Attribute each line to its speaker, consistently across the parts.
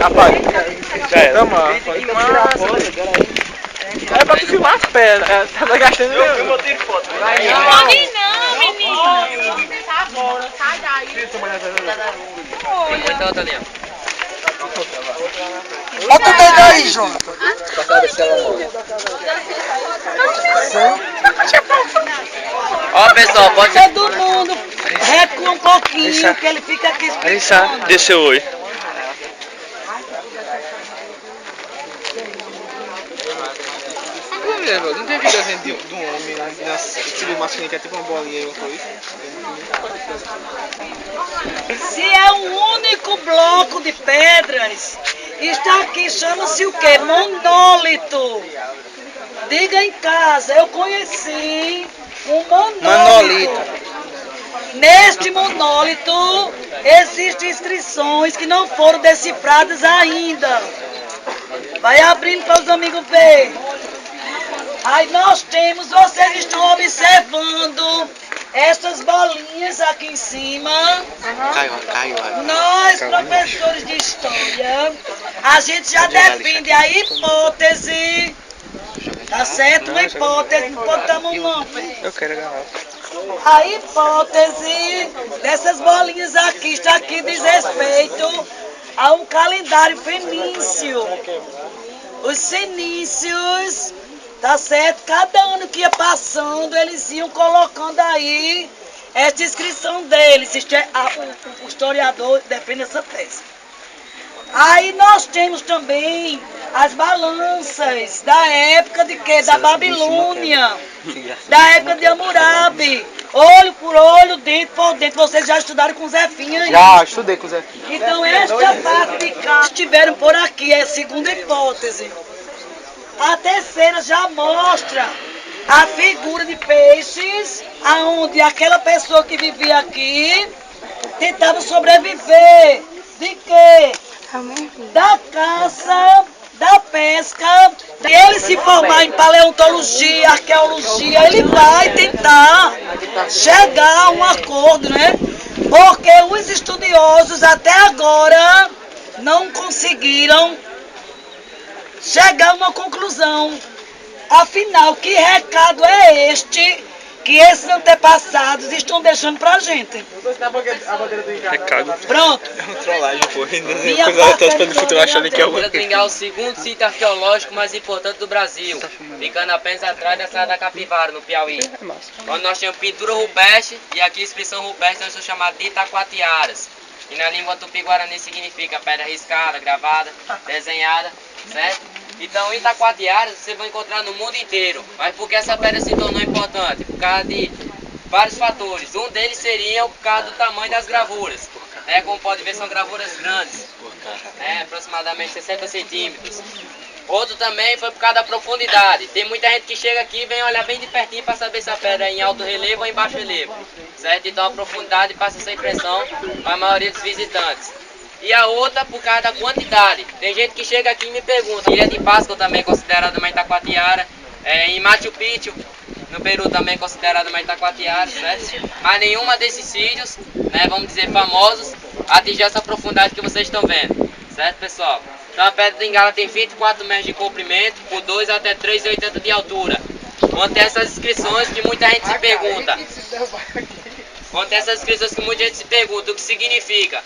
Speaker 1: Apaga. Já era.
Speaker 2: É pra tu filmar as pedras. Tá gastando.
Speaker 1: Eu botei foto.
Speaker 3: Não, menino. Tá bom, sai daí.
Speaker 4: Muita outra ali, ó.
Speaker 5: Bota o dedo aí, Jonathan.
Speaker 4: Ó, pessoal, pode ser.
Speaker 5: Todo mundo recua um pouquinho, que ele fica aqui explicando.
Speaker 1: Deixa eu oi.
Speaker 2: Não tem videozinho de um homem na estilo masculino que é tipo uma bolinha e uma coisa?
Speaker 5: Se é um único bloco de pedras, está aqui, chama-se o quê? Monólito. Diga em casa, eu conheci um monólito. Neste monólito existem inscrições que não foram decifradas ainda. Vai abrindo para os amigos ver. Aí nós temos, vocês estão observando essas bolinhas aqui em cima.
Speaker 1: Caiu.
Speaker 5: Nós, professores de história, a gente já defende a hipótese. Tá certo? Uma hipótese, não botamos não.
Speaker 1: Eu quero agarrar.
Speaker 5: A hipótese dessas bolinhas aqui está aqui diz respeito a um calendário fenício. Os fenícios, tá certo? Cada ano que ia passando, eles iam colocando aí esta inscrição deles. O historiador defende essa tese. Aí nós temos também as balanças da época de quê? Da Babilônia, da época de Hammurabi. Olho por olho, dente por dente. Vocês já estudaram com Zefinha aí?
Speaker 2: Já, estudei com o Zefinha.
Speaker 5: Então esta parte de cá estiveram por aqui, é a segunda hipótese. A terceira já mostra a figura de peixes, aonde aquela pessoa que vivia aqui tentava sobreviver. De quê? Da caça, da pesca. Se ele se formar em paleontologia, arqueologia, ele vai tentar chegar a um acordo, né? Porque os estudiosos até agora não conseguiram chegar a uma conclusão. Afinal, que recado é este que esses antepassados estão deixando pra gente?
Speaker 1: Recado.
Speaker 5: Pronto.
Speaker 1: É uma trollagem, pô.
Speaker 5: Minha
Speaker 1: Coisa aleatória para o futuro achando que é
Speaker 4: Ilha
Speaker 1: alguma
Speaker 4: do Mingau é o segundo sítio arqueológico mais importante do Brasil, ficando apenas atrás da Serra da Capivara, no Piauí. Onde nós temos pintura rupestre e aqui inscrição rupestre, nós somos chamados de Itacoatiaras. E na língua tupi-guarani significa pedra riscada, gravada, desenhada, certo? Então, Itacoatiaras você vai encontrar no mundo inteiro. Mas por que essa pedra se tornou importante? Por causa de vários fatores. Um deles seria por causa do tamanho das gravuras. Como pode ver, são gravuras grandes, aproximadamente 60 centímetros. Outro também foi por causa da profundidade. Tem muita gente que chega aqui e vem olhar bem de pertinho para saber se a pedra é em alto relevo ou em baixo relevo, certo? Então a profundidade passa essa impressão para a maioria dos visitantes. E a outra por causa da quantidade. Tem gente que chega aqui e me pergunta. Ilha de Páscoa também é considerada uma Itacoatiara. Em Machu Picchu, no Peru também é considerada uma Itacoatiara, certo? Mas nenhuma desses sítios, vamos dizer, famosos, atingiu essa profundidade que vocês estão vendo. Certo, pessoal? Então a pedra de Bengala tem 24 metros de comprimento, por 2 até 3,80 de altura. Onde tem essas inscrições que muita gente se pergunta. Onde tem essas inscrições que muita gente se pergunta o que significa.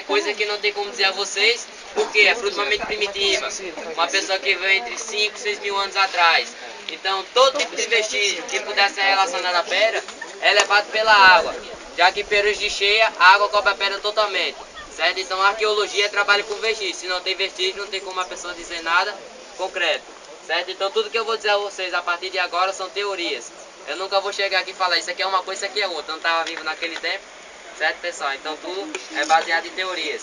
Speaker 4: Coisa que não tem como dizer a vocês, porque é fruto de uma mente primitiva. Uma pessoa que veio entre 5 e 6 mil anos atrás. Então todo tipo de vestígio que pudesse ser relacionado à pedra é levado pela água. Já que em períodos de cheia, a água cobre a pedra totalmente. Certo? Então a arqueologia trabalha com vestígio. Se não tem vestígio, não tem como a pessoa dizer nada concreto. Certo? Então tudo que eu vou dizer a vocês a partir de agora são teorias. Eu nunca vou chegar aqui e falar isso aqui é uma coisa, isso aqui é outra. Eu não estava vivo naquele tempo. Certo, pessoal? Então tudo é baseado em teorias.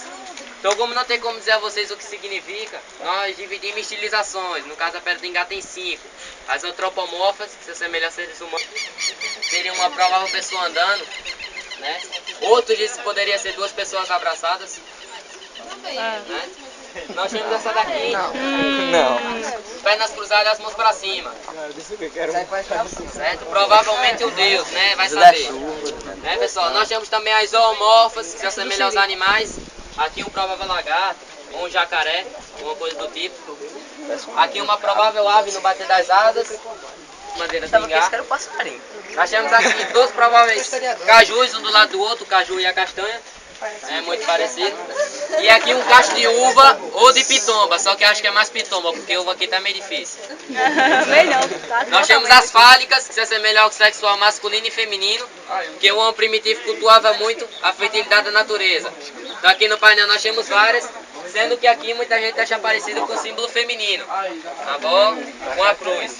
Speaker 4: Então como não tem como dizer a vocês o que significa, nós dividimos em estilizações. No caso a pedra de Ingá tem 5. As antropomorfas, que se assemelham a seres humanos, seria uma provável pessoa andando. Outros dizem que poderia ser 2 pessoas abraçadas. Nós temos essa daqui.
Speaker 1: Não.
Speaker 5: Pernas cruzadas, as mãos para cima. Certo? Provavelmente o Deus, vai saber. Pessoal, nós temos também as zoomorfas, que se assemelham aos animais.
Speaker 4: Aqui um provável lagarto, ou um jacaré, uma coisa do tipo. Aqui uma provável ave no bater das asas, madeira de engar. Nós temos aqui dois prováveis cajus, um do lado do outro, o caju e a castanha. É muito parecido. E aqui um cacho de uva ou de pitomba, só que acho que é mais pitomba, porque uva aqui tá meio difícil. Nós temos as fálicas, que se assemelham ao sexual masculino e feminino, que o homem primitivo cultuava muito a fertilidade da natureza. Então aqui no painel nós temos várias, sendo que aqui muita gente acha parecido com o símbolo feminino. A bola com a cruz.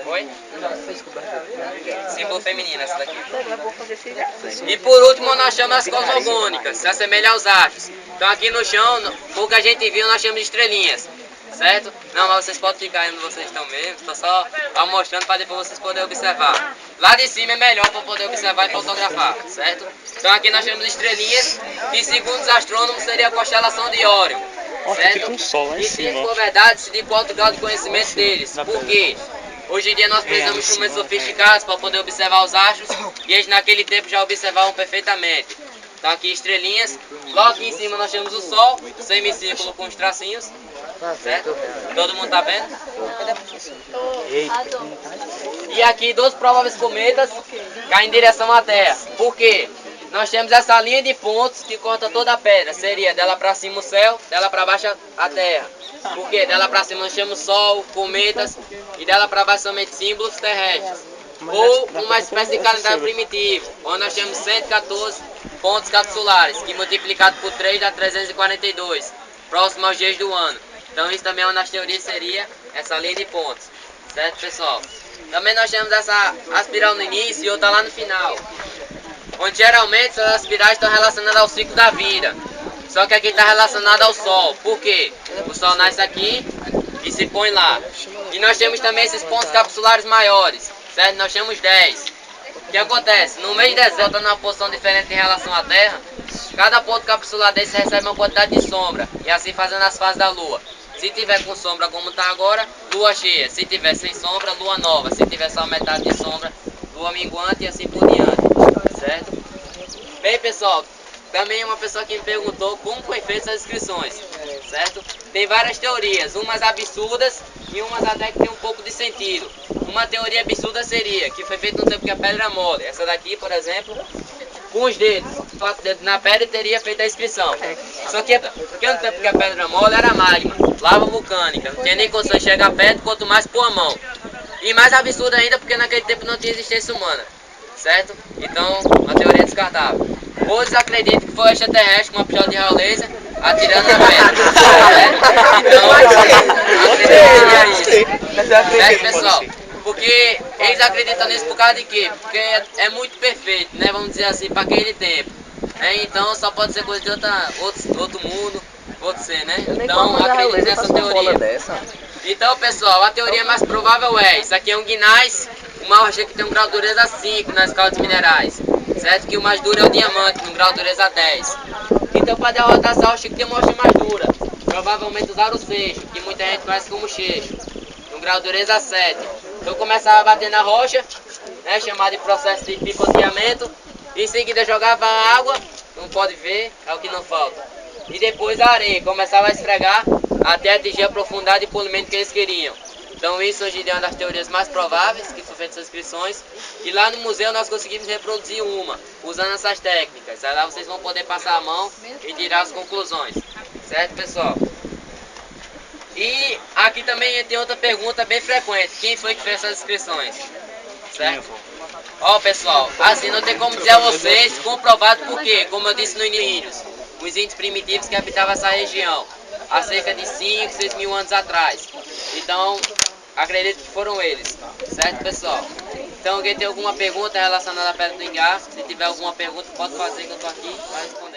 Speaker 4: Oi? Símbolo feminino essa daqui. E por último nós chamamos as cosmogônicas, se assemelham aos astros. Então aqui no chão, pouca gente viu, nós chamamos de estrelinhas. Certo? Não, mas vocês podem ficar aí onde vocês estão mesmo, estou só mostrando para depois vocês poderem observar. Lá de cima é melhor para poder observar e fotografar, certo? Então aqui nós temos estrelinhas, que segundo os astrônomos seria a constelação de Órion, certo?
Speaker 1: lá em
Speaker 4: E se for verdade, se de qual grau de conhecimento deles. Por quê? Hoje em dia nós precisamos de instrumentos sofisticados para poder observar os astros, e eles naquele tempo já observavam perfeitamente. Então aqui estrelinhas, logo aqui em cima nós temos o Sol, semicírculo com os tracinhos. Certo? Todo mundo tá vendo? E aqui dois prováveis cometas caem em direção à Terra. Por quê? Nós temos essa linha de pontos que corta toda a pedra. Seria dela para cima o céu, dela para baixo a Terra. Por quê? Dela para cima nós temos Sol, cometas, e dela para baixo somente símbolos terrestres. Ou uma espécie de calendário primitivo, onde nós temos 114 pontos capsulares, que multiplicado por 3 dá 342, próximo aos dias do ano. Então isso também é uma das teorias, seria essa linha de pontos, certo pessoal? Também nós temos essa espiral no início e outra lá no final, onde geralmente essas espirais estão relacionadas ao ciclo da vida, só que aqui está relacionado ao Sol. Por quê? O Sol nasce aqui e se põe lá. E nós temos também esses pontos capsulares maiores, certo? Nós temos 10. O que acontece? No mês de dezembro, está numa posição diferente em relação à Terra, cada ponto capsular desse recebe uma quantidade de sombra, e assim fazendo as fases da Lua. Se tiver com sombra como está agora, lua cheia. Se tiver sem sombra, lua nova. Se tiver só metade de sombra, lua minguante e assim por diante. Certo? Bem pessoal, também uma pessoa que me perguntou como foi feita essas inscrições. Certo? Tem várias teorias, umas absurdas e umas até que tem um pouco de sentido. Uma teoria absurda seria que foi feito no tempo que a pedra é mole. Essa daqui, por exemplo, com os dedos, 4 dedos na pedra, teria feito a inscrição. Só que porque no tempo que a pedra mole era magma, lava vulcânica, não tinha nem condição de chegar perto, quanto mais pôr a mão. E mais absurdo ainda porque naquele tempo não tinha existência humana, certo? Então, uma teoria descartável. Outros acreditam que foi extraterrestre com uma pistola de raio laser atirando na pedra, certo? Então, acredito que seria isso. Certo, pessoal? Porque eles acreditam nisso por causa de quê? Porque é muito perfeito, né? Vamos dizer assim, para aquele tempo. Então só pode ser coisa de outro mundo, outro ser, né? Então acredito nessa teoria. Então pessoal, a teoria mais provável é, isso aqui é um guinás, uma rocha que tem um grau de dureza 5 na escala de minerais. Certo? Que o mais duro é o diamante, no grau de dureza 10. Então para derrotar essa rocha que tem uma rocha mais dura, provavelmente usaram o seixo, que muita gente conhece como cheixo, no grau de dureza 7. Então começava a bater na rocha, né, chamado de processo de picoteamento. Em seguida jogava água, não pode ver, é o que não falta. E depois a areia, começava a esfregar até atingir a profundidade e polimento que eles queriam. Então isso hoje em dia é uma das teorias mais prováveis que foram feitas essas inscrições. E lá no museu nós conseguimos reproduzir uma, usando essas técnicas. Aí lá vocês vão poder passar a mão e tirar as conclusões. Certo, pessoal? E aqui também tem outra pergunta bem frequente. Quem foi que fez essas inscrições? Certo? Ó pessoal, assim não tem como dizer a vocês comprovado porque, como eu disse no início, os índios primitivos que habitavam essa região há cerca de 5, 6 mil anos atrás. Então, acredito que foram eles. Certo, pessoal? Então, alguém tem alguma pergunta relacionada à pedra do engar? Se tiver alguma pergunta, pode fazer que eu estou aqui para responder.